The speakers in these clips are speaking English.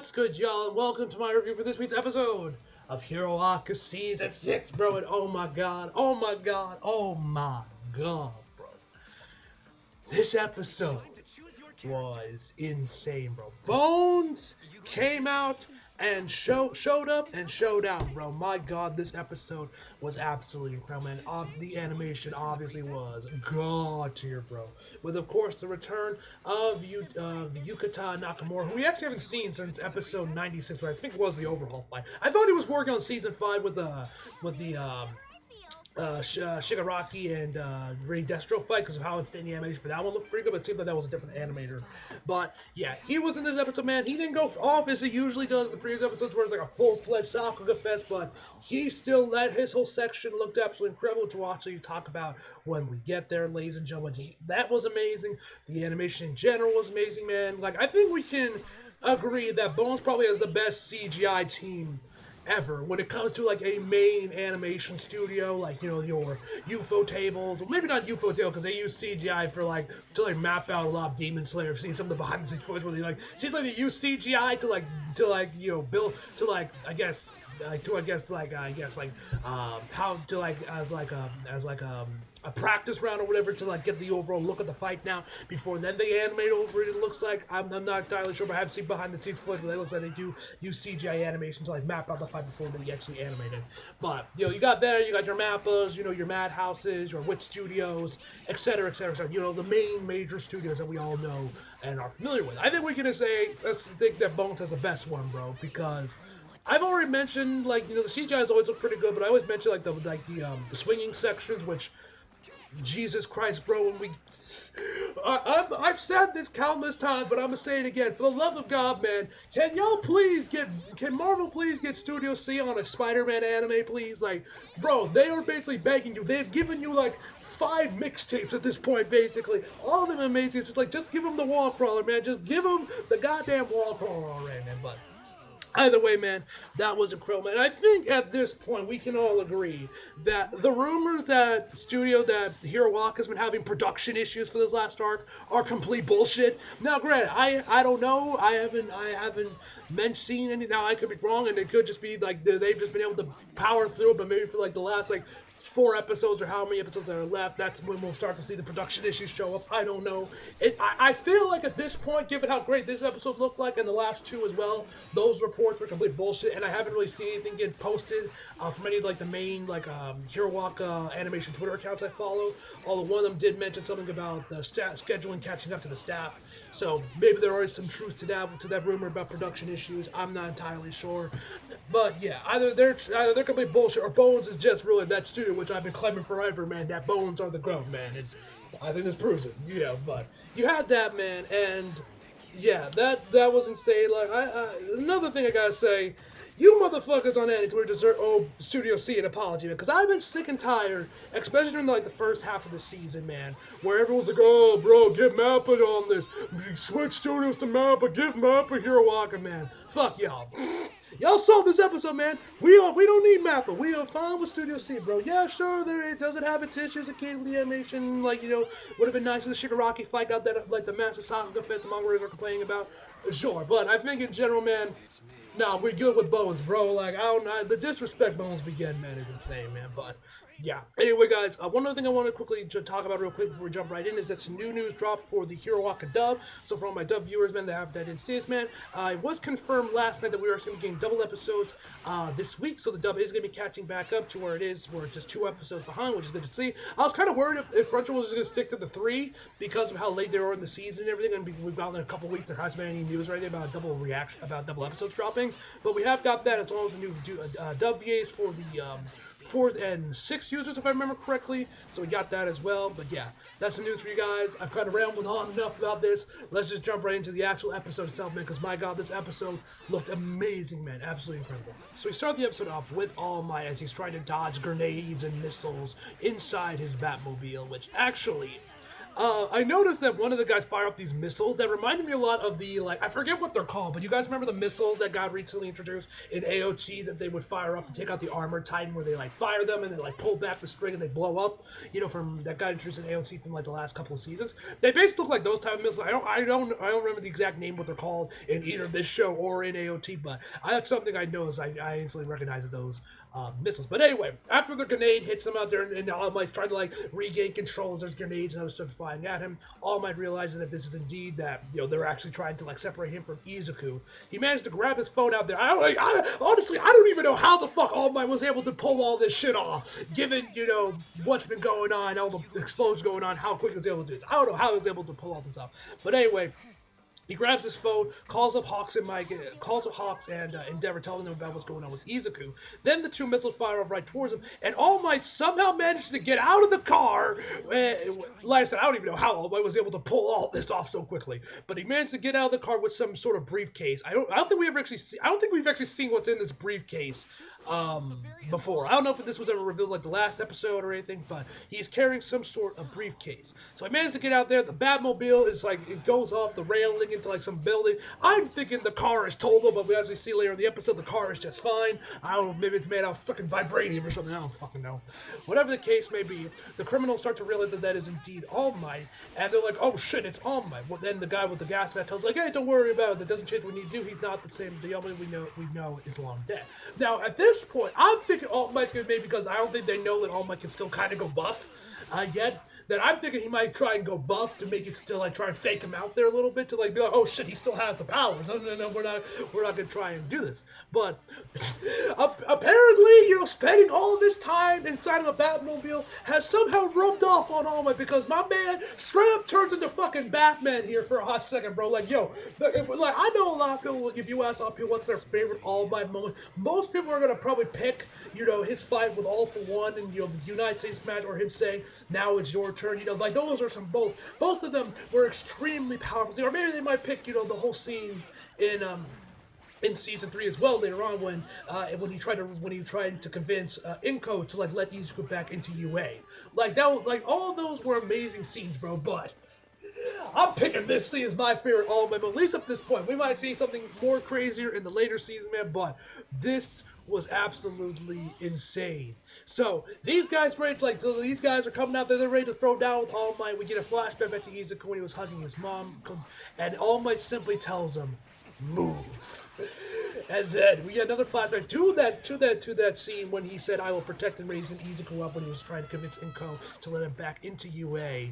What's good, y'all, and welcome to my review for this week's episode of Hero Aka Season 6, bro. And oh my god, oh my god, oh my god, bro. This episode was insane, bro. Bones came out and showed up and showed out, bro. My god, this episode was absolutely incredible, man. The animation obviously was god tier, bro. With, of course, the return of Yukata Nakamura, who we actually haven't seen since episode 96, where I think was the overhaul fight. I thought he was working on season 5 with the Shigaraki and Ray Destro fight because of how insane the animation for that one looked pretty good, but it seemed like that was a different animator. But yeah, he was in this episode, man. He didn't go off as he usually does the previous episodes where it's like a full-fledged Sakuga fest, but he still let his whole section looked absolutely incredible to watch. So you talk about when we get there, ladies and gentlemen. That was amazing. The animation in general was amazing, man. Like, I think we can agree that Bones probably has the best CGI team ever when it comes to like a main animation studio, like, you know, your UFO tables, or maybe not UFO table because they use CGI for like to like map out a lot of Demon Slayer. I've seen some of the behind the scenes footage where they like seems like they use CGI to like you know build to like how to like a practice round or whatever to like get the overall look of the fight now before then they animate over it. It looks like I'm not entirely sure, but I have seen behind the scenes footage where it looks like they do use CGI animation to like map out the fight before they actually animate it. But you know, you got your Mappas, you know, your Madhouses, your Wit Studios, etc., etc., etc. You know, the main major studios that we all know and are familiar with. I think we can say let's think that Bones has the best one, bro, because I've already mentioned, like, you know, the CGI has always looked pretty good, but I always mention like the swinging sections, which Jesus Christ, bro, when I've said this countless times, but I'm gonna say it again. For the love of God, man, can Marvel please get Studio C on a Spider-Man anime, please? Like, bro, they are basically begging you. They've given you like 5 mixtapes at this point, basically. All of them amazing. It's just like, just give them the wall crawler, man. Just give them the goddamn wall crawler already, man. But either way, man, that was incredible, man. I think at this point we can all agree that the rumors that Hiroaki has been having production issues for this last arc are complete bullshit. Now, granted, I don't know. I haven't seen any. Now I could be wrong, and it could just be like they've just been able to power through it. But maybe for like the last like 4 episodes or how many episodes that are left, that's when we'll start to see the production issues show up. I don't know. I feel like at this point, given how great this episode looked like and the last 2 as well, those reports were complete bullshit, and I haven't really seen anything get posted from any of like the main like Hiroaki animation Twitter accounts I follow. Although one of them did mention something about the scheduling catching up to the staff. So maybe there is some truth to that rumor about production issues. I'm not entirely sure, but yeah, either they're complete bullshit or Bones is just really that studio, which I've been claiming forever, man. That Bones are the growth, man, and I think this proves it. Yeah, but you had that, man, and yeah, that was insane. Like, another thing I gotta say. You motherfuckers on Twitter deserve Studio C an apology, man, because I've been sick and tired, especially during like the first half of the season, man, where everyone's like, oh, bro, get Mappa on this, switch studios to Mappa, give Mappa Hiroaki, man. Fuck y'all. Y'all saw this episode, man. We don't need Mappa. We are fine with Studio C, bro. Yeah, sure, it doesn't have its issues. Occasionally, the animation, like, you know, would have been nice if the Shigaraki fight got that, like, the massive Sakuga fest the manga readers are complaining about. Sure, but I think in general, man, nah, we're good with Bones, bro. Like, I don't know. The disrespect Bones begin, man, is insane, man. But, yeah. Anyway, guys, one other thing I want to quickly talk about real quick before we jump right in is that some new news dropped for the Hiroaki dub. So, for all my dub viewers, man, that didn't see this, man, it was confirmed last night that we are going to be getting double episodes this week. So, the dub is going to be catching back up to where it is, where it's just 2 episodes behind, which is good to see. I was kind of worried if Crunchyroll was going to stick to the 3 because of how late they were in the season and everything. And we've gotten a couple weeks, there hasn't been any news right there about double episodes dropping. But we have got that as well as the new dub VAs for the 4th and 6th users, if I remember correctly. So we got that as well. But yeah, that's the news for you guys. I've kind of rambled on enough about this. Let's just jump right into the actual episode itself, man, because my god, this episode looked amazing, man. Absolutely incredible. So we start the episode off with All Might as he's trying to dodge grenades and missiles inside his Batmobile, which actually, I noticed that one of the guys fired off these missiles that reminded me a lot of the, like, I forget what they're called, but you guys remember the missiles that got recently introduced in AOT that they would fire up to take out the armored Titan, where they like fire them and they like pull back the string and they blow up, you know, from that got introduced in AOT from like the last couple of seasons. They basically look like those type of missiles. I don't remember the exact name what they're called in either this show or in AOT, but that's something I noticed. I instantly recognize those missiles. But anyway, after the grenade hits them out there, and All Might's trying to like regain control as there's grenades and other stuff flying at him, All Might realizes that this is indeed that, you know, they're actually trying to like separate him from Izuku. He managed to grab his phone out there. Honestly, I don't even know how the fuck All Might was able to pull all this shit off, given, you know, what's been going on, all the explosions going on, how quick he was able to do it. I don't know how he was able to pull all this off. But anyway, he grabs his phone, calls up Hawks and Endeavor, telling them about what's going on with Izuku. Then the two missiles fire off right towards him, and All Might somehow manages to get out of the car. Like I said, I don't even know how All Might was able to pull all this off so quickly, but he managed to get out of the car with some sort of briefcase. I don't think we've actually seen what's in this briefcase before. I don't know if this was ever revealed like the last episode or anything, but he's carrying some sort of briefcase. So I managed to get out there. The Batmobile is like, it goes off the railing into like some building. I'm thinking the car is total, but as we see later in the episode, the car is just fine. I don't know, maybe it's made out of fucking vibranium or something. I don't fucking know. Whatever the case may be, the criminals start to realize that that is indeed All Might, and they're like, oh shit, it's All Might. Well, then the guy with the gas mask tells like, hey, don't worry about it. That doesn't change what we need to do. He's not the same. The All Might we know is long dead. Now, at this point, I'm thinking All Might's gonna be, because I don't think they know that All Might can still kind of go buff yet. That I'm thinking he might try and go buff to make it still like try and fake him out there a little bit to like be like, oh shit, he still has the powers. No, we're not gonna try and do this. But apparently, you know, spending all of this time inside of a Batmobile has somehow rubbed off on All Might, because my man straight up turns into fucking Batman here for a hot second, bro. Like, yo, like I know a lot of people. If you ask all people what's their favorite All Might moment, most people are gonna probably pick, you know, his fight with All for One and, you know, the United States match, or him saying, now it's your turn. You know, like those are some both of them were extremely powerful. Or maybe they might pick, you know, the whole scene in season 3 as well later on when he tried to convince Inko to like let Izuku back into UA. Like that, like all of those were amazing scenes, bro. But I'm picking this scene as my favorite All Might, at least up to this point. We might see something more crazier in the later season, man, but this was absolutely insane. So these guys these guys are coming out there, they're ready to throw down with All Might. We get a flashback back to Izuku when he was hugging his mom, and All Might simply tells him, move. And then we get another flashback to that scene when he said, I will protect and raise Izuku up, when he was trying to convince Inko to let him back into UA.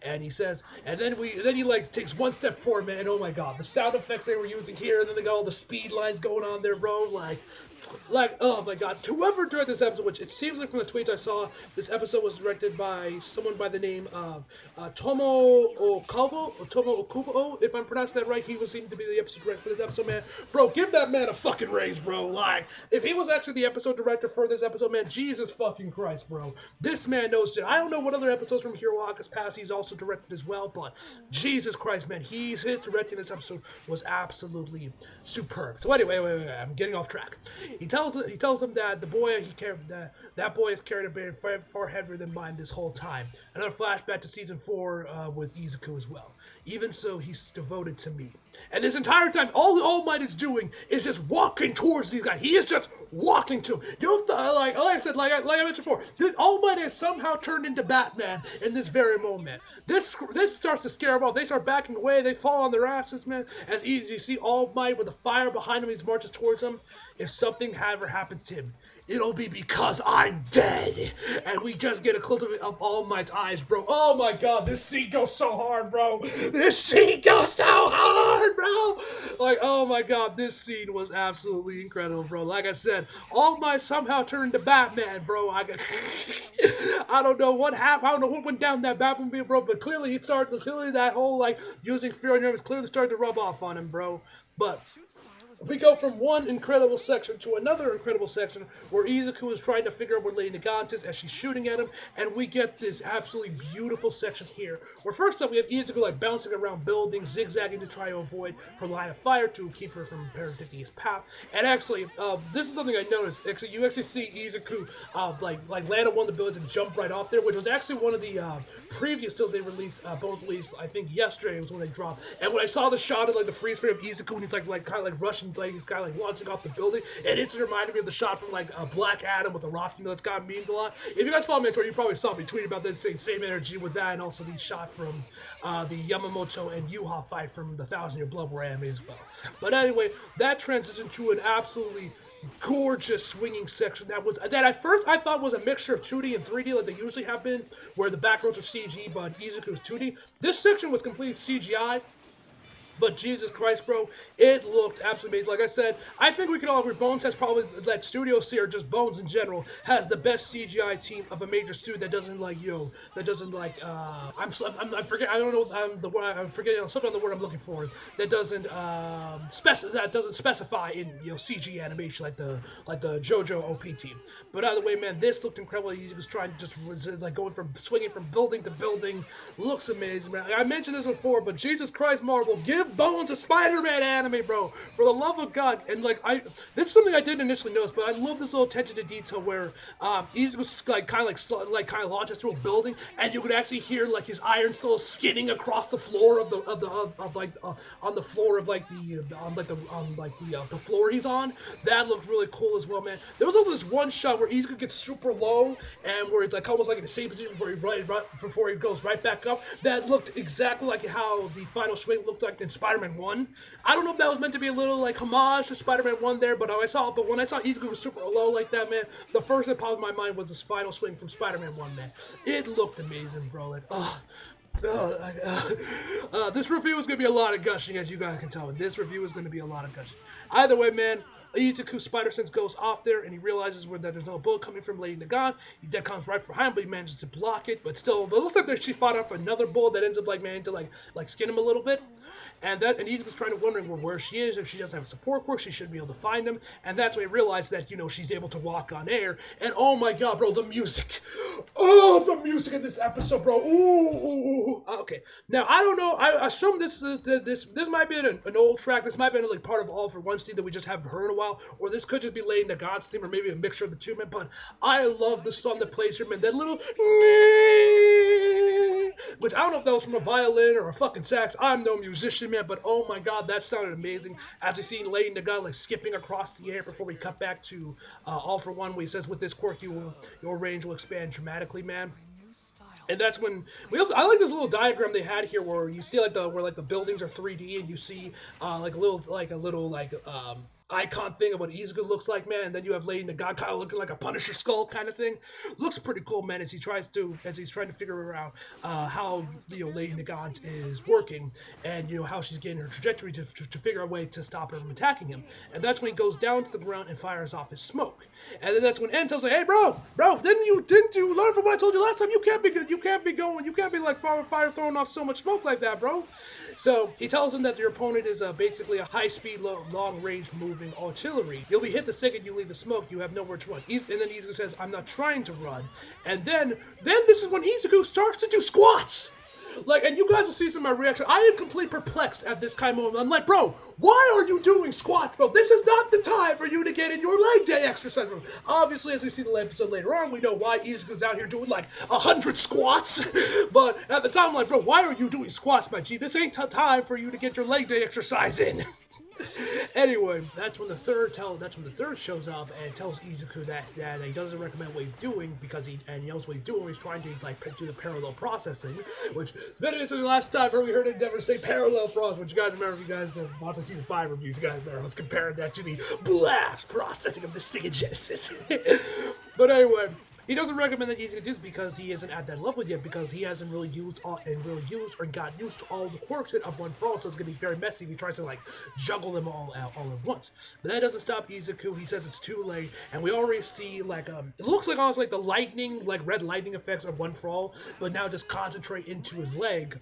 And he says, and then he like takes one step forward, man, and oh my god, the sound effects they were using here, and then they got all the speed lines going on there, bro, like, oh my god, whoever directed this episode, which it seems like from the tweets I saw, this episode was directed by someone by the name of Tomo Okubo, if I'm pronouncing that right. He was seemed to be the episode director for this episode, man. Bro, give that man a fucking raise, bro. Like, if he was actually the episode director for this episode, man, Jesus fucking Christ, bro. This man knows shit. I don't know what other episodes from Hero Aka's past he's also directed as well, but Jesus Christ, man, his directing this episode was absolutely superb. So anyway, I'm getting off track. He tells him that the boy that boy has carried a burden far heavier than mine this whole time. Another flashback to season 4 with Izuku as well. Even so, he's devoted to me. And this entire time, all All Might is doing is just walking towards these guys. He is just walking to them. You know, like I said, like I mentioned before, All Might has somehow turned into Batman in this very moment. This starts to scare them off. They start backing away. They fall on their asses, man. As you see All Might with the fire behind him, he marches towards them. If something ever happens to him, it'll be because I'm dead. And we just get a close-up of All Might's eyes, bro. Oh my god, this scene goes so hard, bro. This scene goes so hard, bro. Like, oh my god, this scene was absolutely incredible, bro. Like I said, All Might somehow turned to Batman, bro. I don't know what happened. I don't know what went down that Batmobile, bro. But clearly that whole, like, using fear on him clearly started to rub off on him, bro. But we go from one incredible section to another incredible section where Izuku is trying to figure out where Lady Nagant is as she's shooting at him, and we get this absolutely beautiful section here where first up we have Izuku like bouncing around buildings, zigzagging to try to avoid her line of fire to keep her from taking his path. And actually, this is something I noticed. Actually, you actually see Izuku like land on one of the buildings and jump right off there, which was actually one of the previous stills they released, both released I think yesterday was when they dropped. And when I saw the shot of like the freeze frame of Izuku and he's like kind of like rushing, like he's kind of like launching off the building, it instantly reminded me of the shot from like Black Adam with the Rock, that's got memed a lot. If you guys follow me on Twitter, you probably saw me tweet about that same energy with that, and also the shot from the Yamamoto and Yuha fight from the Thousand Year Blood War anime as well. But anyway, that transitioned to an absolutely gorgeous swinging section that at first I thought was a mixture of 2D and 3D like they usually have been, where the backgrounds are CG but Izuku's 2D. This section was completely CGI. But Jesus Christ, bro, it looked absolutely amazing. Like I said, I think we can all agree Bones has probably, that Studio C, or just Bones in general, has the best CGI team of a major studio that doesn't like, I'm forgetting, I don't know the word, I'm forgetting something on the word I'm looking for, that doesn't specify in, CG animation like the JoJo OP team. But either way, man, this looked incredible. He was trying to going from swinging from building to building. Looks amazing, man. I mentioned this before, but Jesus Christ, Marvel, give Bones a Spider-Man anime, bro, for the love of God. And this is something I didn't initially notice, but I love this little attention to detail where Izuku kind of launches through a building, and you could actually hear like his iron soul skidding across the floor of the floor he's on. That looked really cool as well, man. There was also this one shot where Izuku gets super low, and where it's like almost like in the same position before he goes right back up. That looked exactly like how the final swing looked like in Spider-Man 1. I don't know if that was meant to be a little like homage to Spider-Man 1 there, but when I saw Izuku was super low like that, man, the first that popped in my mind was this final swing from Spider-Man 1, man. It looked amazing, bro. This review is going to be a lot of gushing, as you guys can tell. This review is going to be a lot of gushing. Either way, man, Izuku's spider sense goes off there, and he realizes that there's no bullet coming from Lady Nagant. He comes right behind, but he manages to block it. But still, it looks like that she fought off another bullet that ends up managing to skin him a little bit. And Izuku's trying to wondering where she is. If she doesn't have a support corps, she should be able to find him. And that's when he realized that, she's able to walk on air. And oh my god, bro, the music. Oh, the music in this episode, bro. Ooh. Okay. Now, I don't know. I assume this might be an old track. This might be part of All for One theme that we just haven't heard in a while. Or this could just be Lady Nagant's theme, or maybe a mixture of the two, man. But I love the song that plays here, man. That little... which I don't know if that was from a violin or a fucking sax. I'm no musician, man, but oh my god, that sounded amazing. As we see Lady Nagant skipping across the air before we cut back to All for One, where he says, with this quirk, your range will expand dramatically, man. And that's when I like this little diagram they had here where you see where the buildings are 3D, and you see a little icon thing of what Izuku looks like, man, and then you have Lady Nagant kind of looking like a Punisher skull kind of thing. Looks pretty cool, man, as he's trying to figure out how Lady Nagant is working, and how she's getting her trajectory to figure out a way to stop her from attacking him. And that's when he goes down to the ground and fires off his smoke. And then that's when En tells him, "Hey, bro, didn't you learn from what I told you last time? You can't be fire throwing off so much smoke like that, bro." So he tells him that your opponent is basically a high-speed, long-range moving artillery. You'll be hit the second you leave the smoke. You have nowhere to run. And then Izuku says, "I'm not trying to run." And then this is when Izuku starts to do squats. And you guys will see some of my reaction. I am completely perplexed at this kind of moment. I'm like, bro, why are you doing squats, bro? This is not the time for you to get in your leg day exercise, bro. Obviously, as we see the episode later on, we know why Izuku's out here doing 100 squats. But at the time, I'm like, bro, why are you doing squats, my G? This ain't time for you to get your leg day exercise in. Anyway, that's when the third shows up and tells Izuku that he doesn't recommend what he's doing because he knows what he's doing. He's trying to do the parallel processing, which it's been since the last time we heard Endeavor say parallel processing. Which you guys remember? If you guys watched the season 5 reviews, you guys remember us comparing that to the blast processing of the Sega Genesis. But anyway. He doesn't recommend that Izuku does because he isn't at that level yet, because he hasn't really used or got used to all the quirks in Up One For All, so it's going to be very messy if he tries to juggle them all at once. But that doesn't stop Izuku. He says it's too late, and we already see it looks like almost the lightning, red lightning effects of One For All, but now just concentrate into his legs,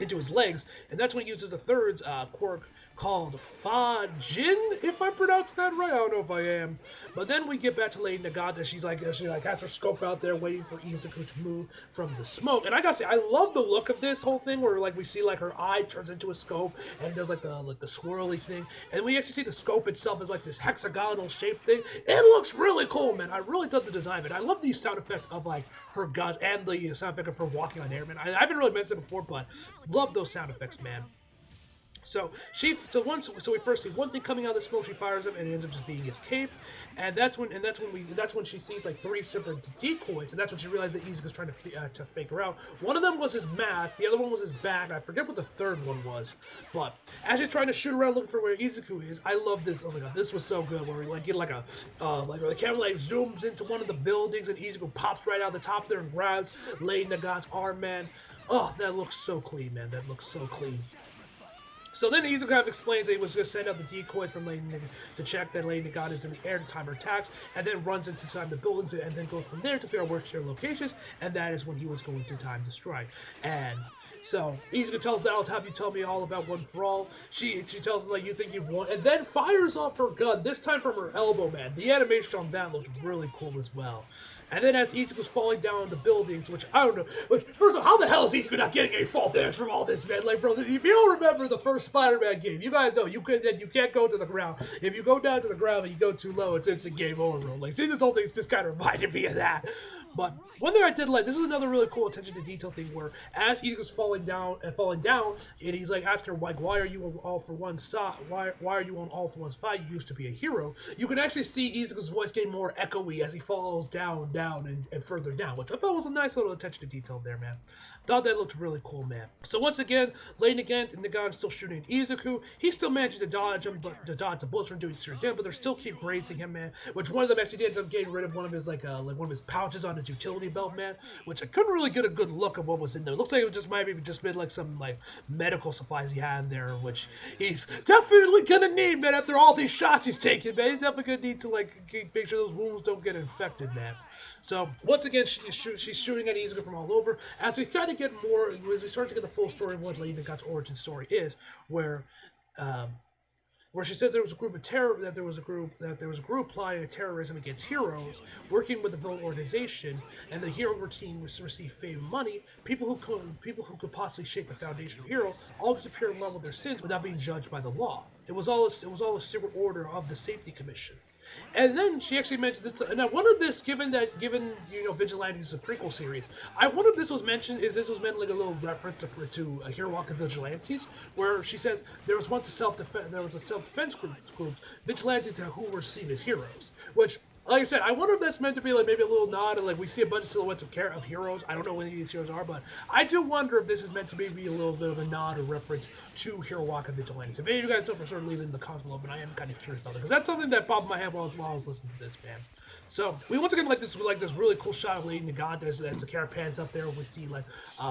and that's when he uses the third quirk called Fajin, if I'm pronouncing that right. I don't know if I am. But then we get back to Lady Nagata. She has her scope out there waiting for Izuku to move from the smoke. And I gotta say, I love the look of this whole thing where like we see like her eye turns into a scope and does like the swirly thing. And we actually see the scope itself as like this hexagonal shaped thing. It looks really cool, man. I really love the design of it. I love the sound effect of like her guns and the sound effect of her walking on air, man. I haven't really mentioned it before, but love those sound effects, man. So we first see one thing coming out of the smoke. She fires him, and it ends up just being his cape. And that's when she sees like 3 separate decoys, and that's when she realizes that Izuku's trying to fake her out. One of them was his mask, the other one was his back. I forget what the third one was, but as she's trying to shoot around looking for where Izuku is, I love this. Oh my god, this was so good. Where we like get like a like where the camera like zooms into one of the buildings, and Izuku pops right out the top there and grabs Lady Nagant's arm, man. Oh, that looks so clean, man. That looks so clean. So then Izuku kind of explains that he was going to send out the decoys from Lady Nagata to check that Lady Nagata is in the air to time her attacks, and then runs inside the building and then goes from there to figure out where their locations, and that is when he was going to time the strike. And so Izuku tells that, I'll have you tell me all about One for All. She tells him like, you think you've won, and then fires off her gun, this time from her elbow, man. The animation on that looks really cool as well. And then as Izuku's falling down the buildings, which I don't know, which first of all, how the hell is Izuku not getting any fall damage from all this, man? Like, bro, if you don't remember the first Spider-Man game, you guys know you can't go to the ground. If you go down to the ground and you go too low, it's instant game over, bro. Like, see, this whole thing just kind of reminded me of that. But one thing I did like, this is another really cool attention to detail thing where as Izuku's falling down, and he's like asking her, like, why are you on all for one side? Why are you on all for one side? You used to be a hero. You can actually see Izuku's voice getting more echoey as he falls down, and further down, which I thought was a nice little attention to detail there, man. Thought that looked really cool, man. So once again, Lady Nagant's still shooting at Izuku. He's still managing to dodge him, but to dodge the bullets from doing serious damage, but they're still keep grazing him, man. Which one of them actually ends up getting rid of one of his like one of his pouches on his utility belt, man. Which I couldn't really get a good look of what was in there. It looks like it just might have just been like some like medical supplies he had in there, which he's definitely gonna need, man. After all these shots he's taking, man, he's definitely gonna need to like make sure those wounds don't get infected, man. So once again, she's shooting at Izuku from all over. As we kind of get more, as we start to get the full story of what Lady Nagant's origin story is, where she says there was a group plotting terrorism against heroes, working with the villain organization, and the hero team receive fame and money. People who could possibly shake the foundation of hero all disappear in love with their sins without being judged by the law. It was all a secret order of the Safety Commission. And then she actually mentioned this, and I wondered this, given Vigilantes is a prequel series, I wondered if this was mentioned, meant like a little reference to Hero Walk of Vigilantes, where she says there was once a self-defense group, Vigilantes who were seen as heroes, which, like I said, I wonder if that's meant to be like maybe a little nod, and like we see a bunch of silhouettes of heroes. I don't know what any of these heroes are, but I do wonder if this is meant to be a little bit of a nod or reference to Hero Walk of Vigilantes. If any of you guys know, for sure, leave it in the comments below, but I am kind of curious about it, because that's something that popped in my head while I was listening to this, man. So we once again like this really cool shot of Lady Nagata as the camera pans up there. We see like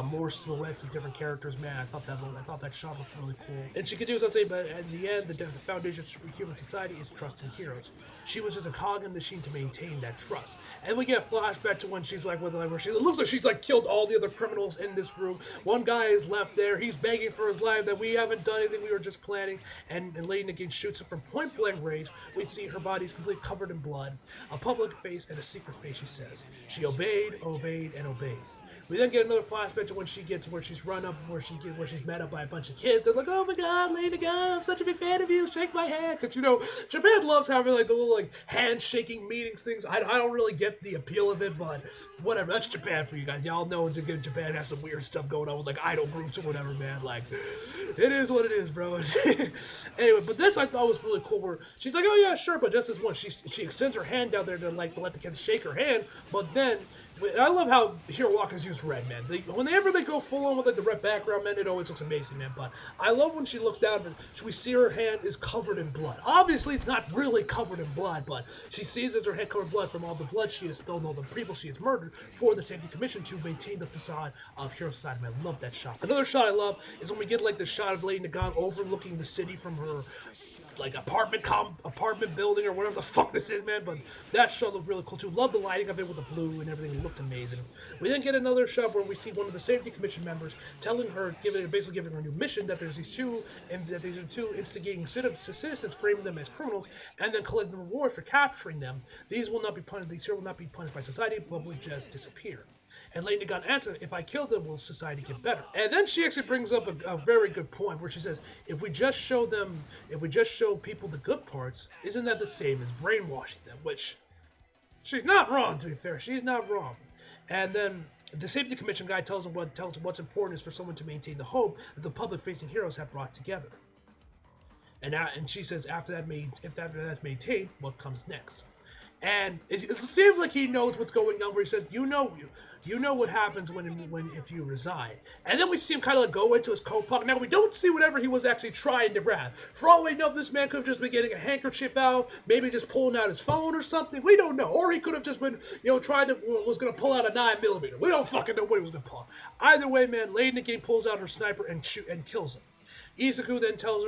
more silhouettes of different characters. Man, I thought that shot looked really cool. And she continues on saying, but at the end, the foundation of superhuman society is trust in heroes. She was just a cog in the machine to maintain that trust. And we get a flashback to when she's like where it looks like she's like killed all the other criminals in this room. One guy is left there. He's begging for his life that we haven't done anything. We were just planning. And Lady Nagata shoots him from point blank range. We see her body is completely covered in blood. A public face and a secret face, she says. She obeyed, and obeyed. We then get another flashback to when she's run up, where she's met up by a bunch of kids. They're like, oh my god, Lady Nagata, I'm such a big fan of you, shake my hand. Because, Japan loves having like the little like handshaking meetings things. I don't really get the appeal of it, but whatever, that's Japan for you guys. Y'all know Japan has some weird stuff going on with like idol groups or whatever, man. Like, it is what it is, bro. Anyway, but this I thought was really cool, where she's like, oh yeah, sure, but just as one, she extends her hand down there to like let the kids shake her hand, but then I love how Hero Walkers use red, man. Whenever they go full on with like the red background, man, it always looks amazing, man. But I love when she looks down and we see her hand is covered in blood. Obviously, it's not really covered in blood, but she sees as her hand covered in blood from all the blood she has spilled and all the people she has murdered for the Safety Commission to maintain the facade of Hero Society, man. I love that shot. Another shot I love is when we get like the shot of Lady Nagata overlooking the city from her like apartment building or whatever the fuck this is, man. But that shot looked really cool too. Love the lighting of it with the blue and everything. It looked amazing. We then get another shot where we see one of the safety commission members telling her, basically giving her a new mission that there's these two, and that these are two instigating citizens, framing them as criminals, and then collecting the reward for capturing them. These will not be punished. These here will not be punished by society, but will just disappear. And Lady Gun answers, if I kill them, will society get better? And then she actually brings up a very good point where she says, if we just show people the good parts, isn't that the same as brainwashing them? Which, she's not wrong, to be fair. She's not wrong. And then the safety commission guy tells them what's important is for someone to maintain the hope that the public-facing heroes have brought together. And she says, after that's maintained, what comes next? And it seems like he knows what's going on, where he says, you know what happens if you resign. And then we see him kind of like go into his coat pocket. Now, we don't see whatever he was actually trying to grab. For all we know, this man could have just been getting a handkerchief out, maybe just pulling out his phone or something. We don't know. Or he could have just been, was going to pull out a 9mm. We don't fucking know what he was going to pull. Either way, man, Lady in the game pulls out her sniper and kills him. Izuku then tells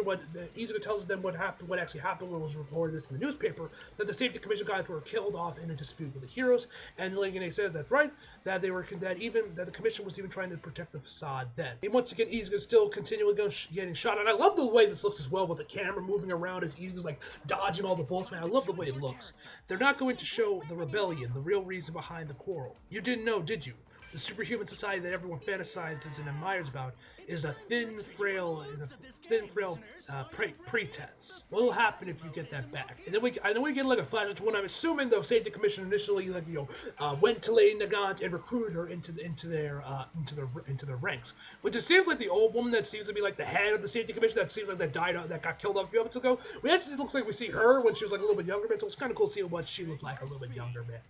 them what happened, what actually happened when it was reported this in the newspaper, that the safety commission guys were killed off in a dispute with the heroes, and Lingane says that's right, that the commission was even trying to protect the facade then. And once again, Izuku still continually getting shot, and I love the way this looks as well, with the camera moving around as Izuku's like dodging all the bullets, man. I love the way it looks. They're not going to show the rebellion, the real reason behind the quarrel. You didn't know, did you? The superhuman society that everyone fantasizes and admires about is a thin, frail pretense. What will happen if you get that back? And then we get like a flash to when I'm assuming the safety commission initially went to Lady Nagant and recruited her into their ranks. Which it seems like the old woman that seems to be like the head of the safety commission that seems like that got killed off a few episodes ago. We actually looks like we see her when she was like a little bit younger, man. So it's kind of cool to see what she looked like a little bit younger, man.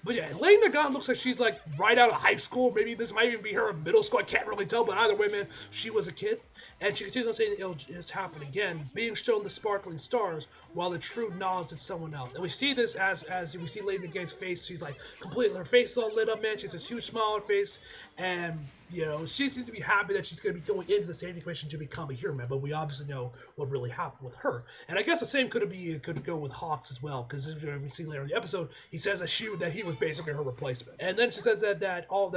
But yeah, Lady Nagant looks like she's like right out of high school. Maybe this might even be her in middle school. I can't really tell, but either way, man, she was a kid. And she continues on saying it'll just happen again, being shown the sparkling stars while the true knowledge is someone else. And we see this as we see Lady Nagant's face. She's like completely, her face is all lit up, man. She has this huge smile on her face. And, she seems to be happy that she's going to be going into the safety commission to become a hero, man. But we obviously know what really happened with her. And I guess the same could go with Hawks as well, because we see later in the episode, he says that he was basically her replacement. And then she says that world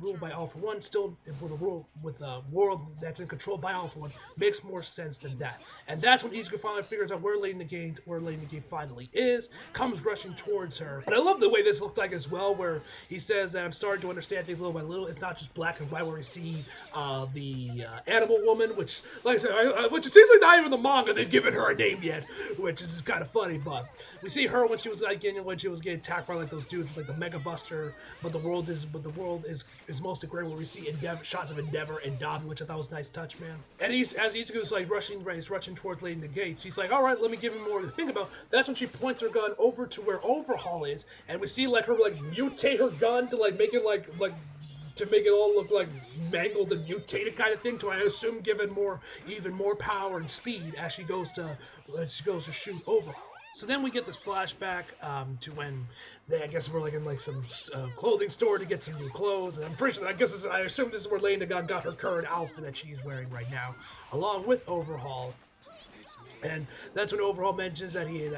ruled by All For One, still with a world that's in control by All For One, makes more sense than that. And that's when Izuku finally figures out where Lady Nagant finally is, comes rushing towards her. And I love the way this looked like as well, where he says that I'm starting to understand things little by little. It's not just black and white, where we see the animal woman, which, like I said, which it seems like not even the manga they've given her a name yet, which is kind of funny. But we see her when she was getting attacked by like those dudes with like the Mega Buster. But the world is mostly great, where we see shots of Endeavor and Dobby, which I thought was a nice touch, man. And as Izuku's like rushing towards Lady Nagant, she's like, all right, let me give him more to think about. That's when she points her gun over to where Overhaul is, and we see like her like mutate her gun to like make it like to make it all look like mangled and mutated kind of thing, to I assume given even more power and speed as she goes to shoot Overhaul. So then we get this flashback to when I guess we're like in like some clothing store to get some new clothes, and I'm pretty sure I assume this is where Lady Nagant got her current outfit that she's wearing right now, along with Overhaul. And that's when Overhaul mentions that he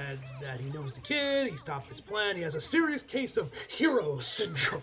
knows the kid, he stopped his plan, he has a serious case of hero syndrome.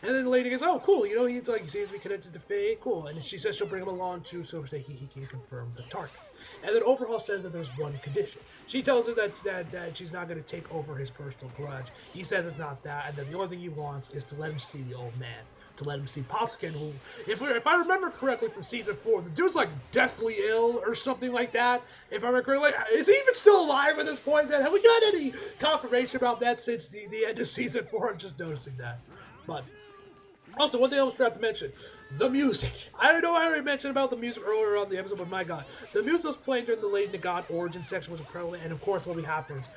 And then the lady goes, oh, cool, he seems to be connected to Faye, cool. And she says she'll bring him along too, so that he can confirm the target. And then Overhaul says that there's one condition. She tells her that she's not going to take over his personal grudge. He says it's not that, and that the only thing he wants is to let him see the old man. To let him see Popskin, who, if I remember correctly from season 4, the dude's like deathly ill or something like that. If I remember correctly, is he even still alive at this point? Then have we got any confirmation about that since the end of season 4? I'm just noticing that. But also, one thing I almost forgot to mention, the music. I don't know, I already mentioned about the music earlier on the episode, but my god. The music was playing during the Lady Nagant origin section was incredible, and of course what happens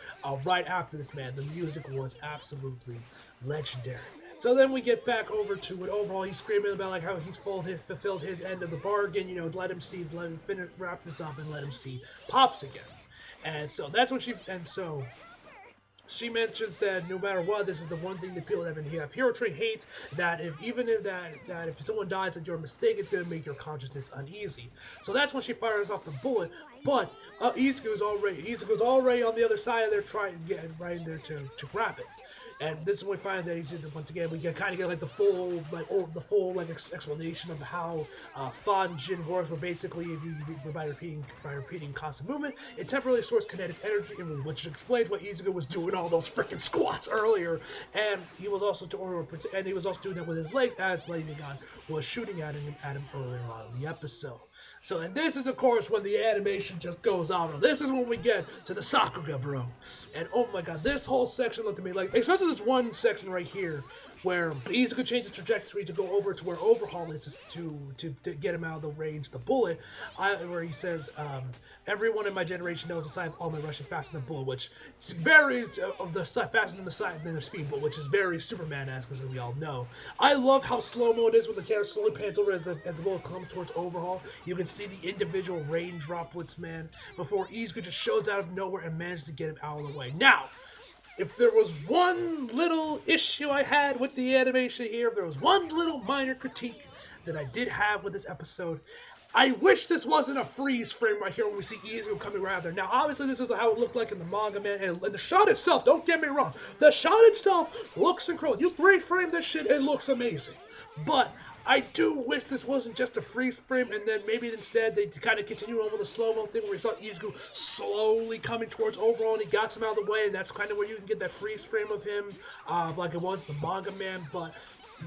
right after this, man, the music was absolutely legendary. So then we get back over to it. Overall, he's screaming about like how he's fulfilled his end of the bargain, let him wrap this up and let him see Pops again. And so that's when she mentions that no matter what, this is the one thing that people that have hero tree hates. That if even if that if someone dies at your mistake, it's gonna make your consciousness uneasy. So that's when she fires off the bullet. But Izuku's already on the other side of there trying to get right in there to grab it. And this is when we find that he's once again we can kind of get like the full explanation of how Fan Jin works. Where basically, if you by repeating constant movement, it temporarily stores kinetic energy, which explains what Izuku was doing all those freaking squats earlier. And he was also doing that with his legs as Lady Nagan was shooting at him earlier on in the episode. So, and this is, of course, when the animation just goes on. This is when we get to the Sakuga, bro. And oh my god, this whole section looked to me like, especially this one section right here, where Izuku changes trajectory to go over to where Overhaul is to get him out of the range of the bullet, where he says, everyone in my generation knows the sign of all my rushing faster than the bullet, which is very, faster than the speed bullet, which is very Superman-esque, as we all know. I love how slow-mo it is when the camera slowly pans over as the bullet comes towards Overhaul. You can see the individual rain droplets, man, before Izuku just shows out of nowhere and manages to get him out of the way. Now, if there was one little issue I had with the animation here, if there was one little minor critique that I did have with this episode, I wish this wasn't a freeze frame right here when we see Izuku coming around there. Now, obviously, this is how it looked like in the manga, man, and the shot itself, don't get me wrong, the shot itself looks incredible. You 3-frame this shit, it looks amazing. But I do wish this wasn't just a freeze frame, and then maybe instead they kind of continue on with the slow-mo thing where we saw Izuku slowly coming towards Overall, and he got him out of the way, and that's kind of where you can get that freeze frame of him, like it was the manga, man. But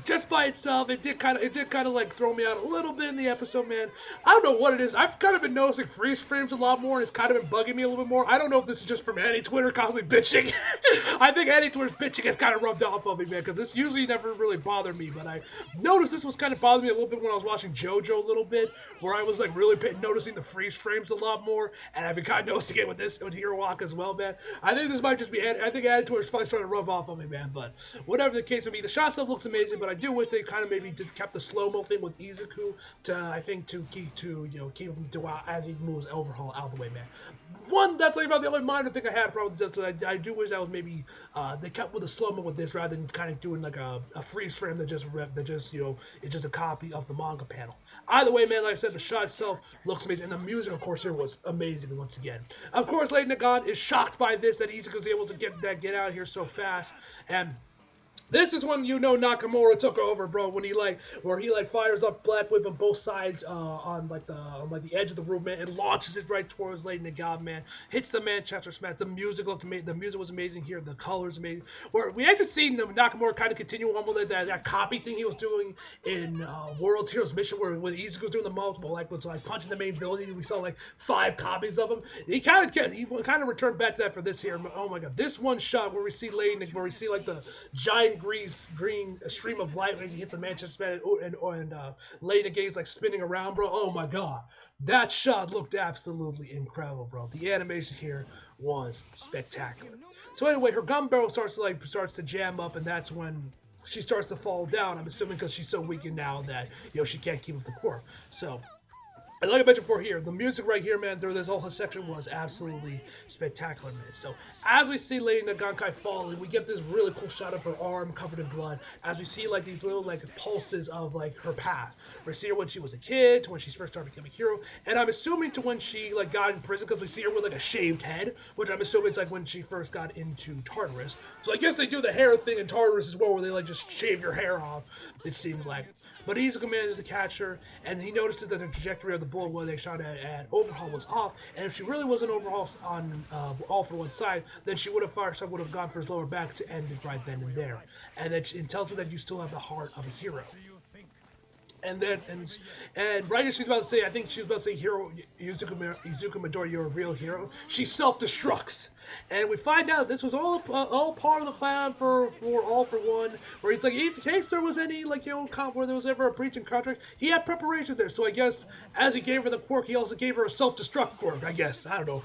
just by itself, it did kind of like throw me out a little bit in the episode, man. I don't know what it is. I've kind of been noticing freeze frames a lot more, and it's kind of been bugging me a little bit more. I don't know if this is just from Annie Twitter constantly bitching. I think Annie Twitter's bitching has kind of rubbed off on me, man, because this usually never really bothered me, but I noticed this was kind of bothering me a little bit when I was watching JoJo a little bit, where I was like really noticing the freeze frames a lot more, and I've been kind of noticing it with Hero Walk as well, man. I think this might just be, I think Annie Twitter's finally starting to rub off on me, man, but whatever the case may be, the shot stuff looks amazing, but I do wish they kind of maybe kept the slow-mo thing with Izuku to keep him as he moves Overhaul out of the way, man. That's like about the only minor thing I had a problem with this episode. I do wish that was maybe they kept with the slow-mo with this rather than kind of doing like a freeze frame that just it's just a copy of the manga panel. Either way, man, like I said, the shot itself looks amazing, and the music, of course, here was amazing once again. Of course, Lady Nagan is shocked by this, that Izuku's able to get out of here so fast, and this is when Nakamura took over, bro. When he fires off Black Whip on both sides on the edge of the room, man, and launches it right towards Lady Nagan, man. Hits the Manchester Smash. The music looked amazing. The music was amazing here. The colors amazing. Where we actually seen Nakamura kind of continue on with that copy thing he was doing in World Heroes Mission, where when Izuku was doing the multiple, was punching the main villain. We saw 5 copies of him. He kind of returned back to that for this here. Oh my god, this one shot where we see the giant green stream of light when he hits the Manchester Man and Lady Gaze spinning around, bro. Oh my god, that shot looked absolutely incredible, bro. The animation here was spectacular. So anyway, her gun barrel starts to jam up, and that's when she starts to fall down. I'm assuming because she's so weakened now that she can't keep up the core. So. And like I mentioned before here, the music right here, man, this whole section was absolutely spectacular, man. So, as we see Lady Nagankai falling, we get this really cool shot of her arm covered in blood, as we see, these little, pulses of, her path. We see her when she was a kid, to when she first started becoming a hero, and I'm assuming to when she, got in prison, because we see her with, a shaved head, which I'm assuming is, when she first got into Tartarus. So, I guess they do the hair thing in Tartarus as well, where they, just shave your hair off, it seems like. But Izuku manages to catch her, and he notices that the trajectory of the bullet where they shot at Overhaul was off, and if she really wasn't Overhaul on all for one side, then she would have gone for his lower back to end it right then and there. And then it tells her that you still have the heart of a hero. And then, and right as she's about to say, I think she was about to say, "Hero, Izuku Midori, you're a real hero," she self-destructs. And we find out this was all part of the plan for All for One, where he's in case there was any where there was ever a breach in contract, he had preparations there. So I guess as he gave her the quirk, he also gave her a self-destruct quirk. I guess, I don't know.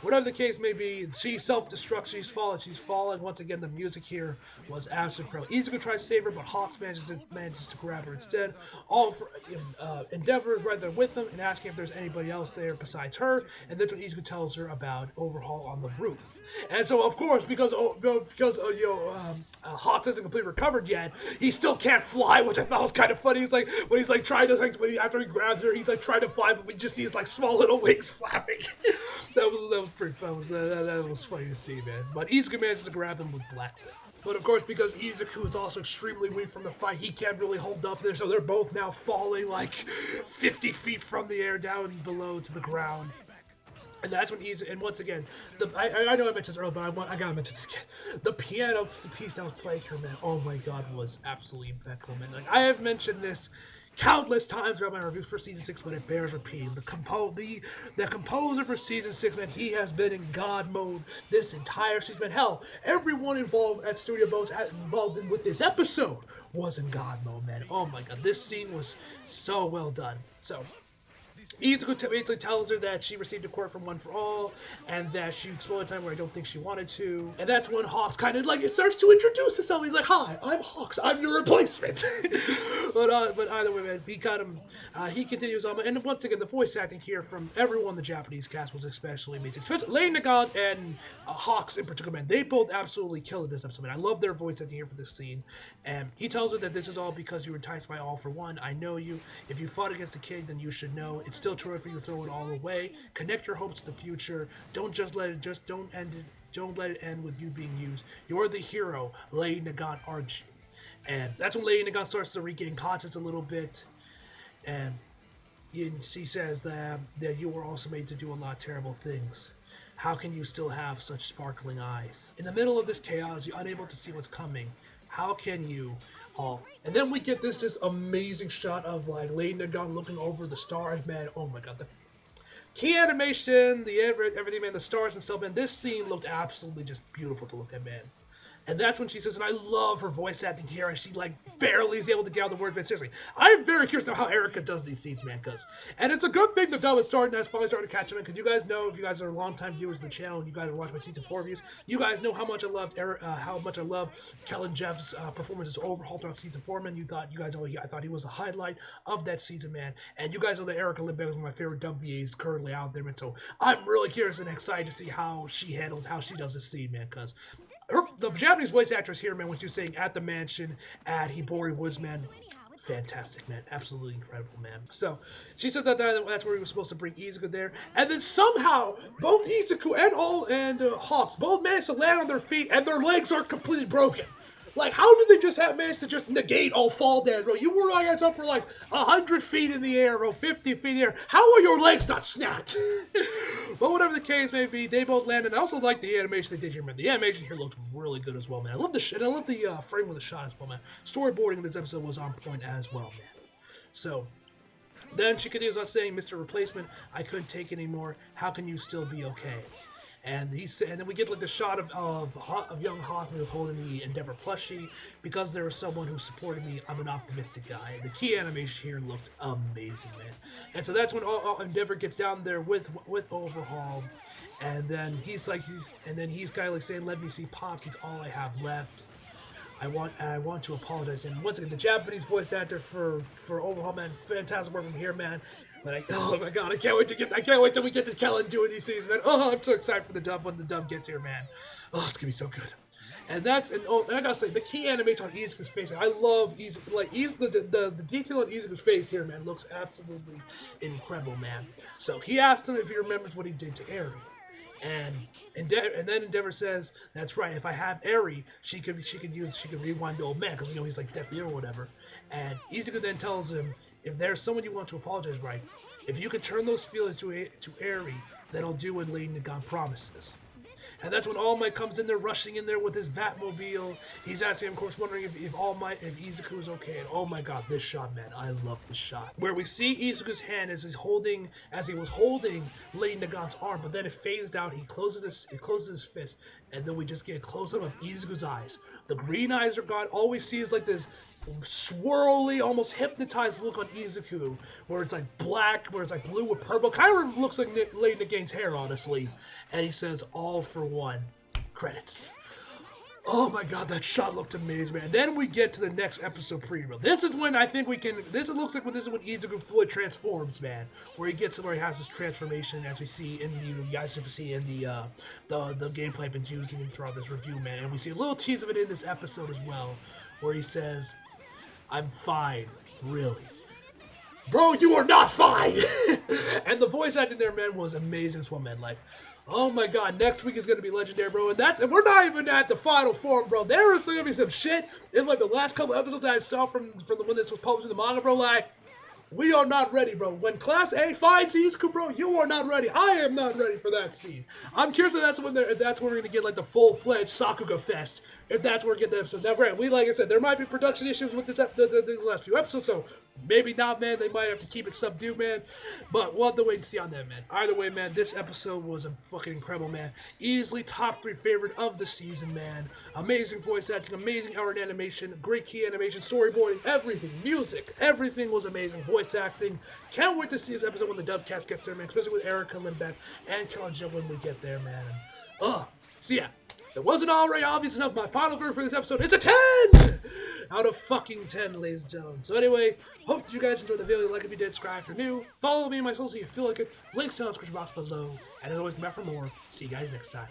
Whatever the case may be, she self-destructs. She's falling. Once again, the music here was absolutely incredible. Izuku tries to save her, but Hawks manages to grab her instead. Endeavor is right there with them and asking if there's anybody else there besides her. And that's when Izuku tells her about Overhaul on the roof. And so, of course, because Hawks hasn't completely recovered yet, he still can't fly, which I thought was kind of funny. He's like, when he's like trying to, like, after he grabs her, he's like trying to fly, but we just see his like small little wings flapping. that was funny to see, man. But Izuku manages to grab him with Black Whip. But of course, because Izuku is also extremely weak from the fight, he can't really hold up there, so they're both now falling like 50 feet from the air down below to the ground. And that's when Izuku, and once again, I know I mentioned this earlier, but I gotta mention this again. The piano piece that was playing here, man, oh my god, was absolutely impeccable, man. Like, I have mentioned this countless times throughout my reviews for Season 6, but it bears repeating. The composer for Season 6, man, he has been in God mode this entire season. Man, hell, everyone involved at Studio Bones involved with this episode was in God mode, man. Oh my god, this scene was so well done. So, Izuku basically tells her that she received a quirk from One for All, and that she exploded a time where I don't think she wanted to. And that's when Hawks kind of like starts to introduce himself. He's like, "Hi, I'm Hawks. I'm your replacement." but either way, man, he got him. He continues on, and once again, the voice acting here from everyone in the Japanese cast was especially amazing. Especially Lady Nagant and Hawks in particular, man. They both absolutely killed this episode, man. I love their voice acting here for this scene. And he tells her that this is all because you were enticed by All for One. I know you. If you fought against the king, then you should know it's still true for you to throw it all away. Connect your hopes to the future. Don't let it end with you being used. You're the hero, Lady Nagant, aren't you? And that's when Lady Nagant starts to regain conscience a little bit. And she says that you were also made to do a lot of terrible things. How can you still have such sparkling eyes? In the middle of this chaos, you're unable to see what's coming. How can you? And then we get this just amazing shot of like Lady Nagant looking over the stars, man. Oh my god, the key animation, everything, man, the stars themselves, man. This scene looked absolutely just beautiful to look at, man. And that's when she says, and I love her voice acting here, as she like barely is able to get out the words, man. Seriously, I'm very curious about how Erica does these scenes, man, and it's a good thing the dub is finally starting to catch on, because you guys know, if you guys are longtime viewers of the channel, and you guys are watching my season 4 reviews, you guys know how much I loved Kellen Jeff's performance as Overhaul throughout season 4, man. I thought he was a highlight of that season, man. And you guys know that Erica Lindbergh is one of my favorite dub VAs currently out there, man. So I'm really curious and excited to see how she does this scene, man, because the Japanese voice actress here, man, when she was saying at the mansion at Hibori Woods, man, fantastic, man. Absolutely incredible, man. So, she says that's where we were supposed to bring Izuku there. And then somehow, both Izuku and Hawks both managed to land on their feet, and their legs are completely broken. Like, how did they just manage to just negate all fall damage, bro? You were up for like 100 feet in the air, bro, 50 feet in the air. How are your legs not snapped? But whatever the case may be, they both landed. I also like the animation they did here, man. The animation here looked really good as well, man. I love the frame of the shot as well, man. Storyboarding in this episode was on point as well, man. So, then she continues on saying, Mr. Replacement, I couldn't take it anymore. How can you still be okay? And then we get like the shot of young Hawkman holding the Endeavor plushie. Because there was someone who supported me, I'm an optimistic guy. And the key animation here looked amazing, man. And so that's when Endeavor gets down there with Overhaul, and then he's kind of like saying, "Let me see Pops. He's all I have left. I want to apologize." And once again, the Japanese voice actor for Overhaul, man, fantastic work from here, man. But oh my god, I can't wait till we get to Kellen doing these scenes, man. Oh, I'm so excited for the dub when the dub gets here, man. Oh, it's gonna be so good. And I gotta say, the key animation on Izuku's face, man, I love the detail on Izuku's face here, man, looks absolutely incredible, man. So he asked him if he remembers what he did to Eri. And then Endeavor says, "That's right. If I have Eri, she could rewind the old man, because we know he's like deaf or whatever." And Izuku then tells him, "If there's someone you want to apologize, right? If you could turn those feelings to Eri, that'll do what Lady Nagant promises." And that's when All Might comes in there, rushing in there with his Batmobile. He's asking, of course, wondering if Izuku is okay. And oh my god, this shot, man, I love this shot. Where we see Izuku's hand as he was holding Lady Nagant's arm, but then it fades out. He closes his fist, and then we just get a close-up of Izuku's eyes. The green eyes are gone. All we see is like this swirly, almost hypnotized look on Izuku, where it's like black, where it's like blue with purple. Kind of looks like Lady Nagant's hair, honestly. And he says, "All for one." Credits. Oh my god, that shot looked amazing, man. Then we get to the next episode preview. This is when I think we can. This looks like when this is when Izuku fully transforms, man. Where he has his transformation, as we see in the you guys can see in the gameplay I've been using throughout this review, man. And we see a little tease of it in this episode as well, where he says, "I'm fine, really." Bro, you are not fine! And the voice acting there, man, was amazing as well, man. Like, oh my god, next week is gonna be legendary, bro. And we're not even at the final form, bro. There is gonna be some shit in like the last couple episodes that I saw from the when this was published in the manga, bro. Like, we are not ready, bro. When Class A finds Izuku, bro, you are not ready. I am not ready for that scene. I'm curious if that's when we're gonna get like the full-fledged Sakuga Fest. If that's where we get the episode. Now, granted, like I said, there might be production issues with this the last few episodes, so maybe not, man. They might have to keep it subdued, man. But we'll have to wait and see on that, man. Either way, man, this episode was a fucking incredible, man. Easily top 3 favorite of the season, man. Amazing voice acting, amazing art animation, great key animation, storyboarding, everything, music, everything was amazing. Voice acting. Can't wait to see this episode when the dub cast gets there, man. Especially with Erica Lindbeck and Kaja when we get there, man. So yeah. It wasn't already obvious enough. My final verdict for this episode is a 10 out of fucking 10, ladies and gentlemen. So anyway, hope you guys enjoyed the video. Like if you did, subscribe if you're new. Follow me on my socials if you feel like it. Links down in the description box below. And as always, come back for more. See you guys next time.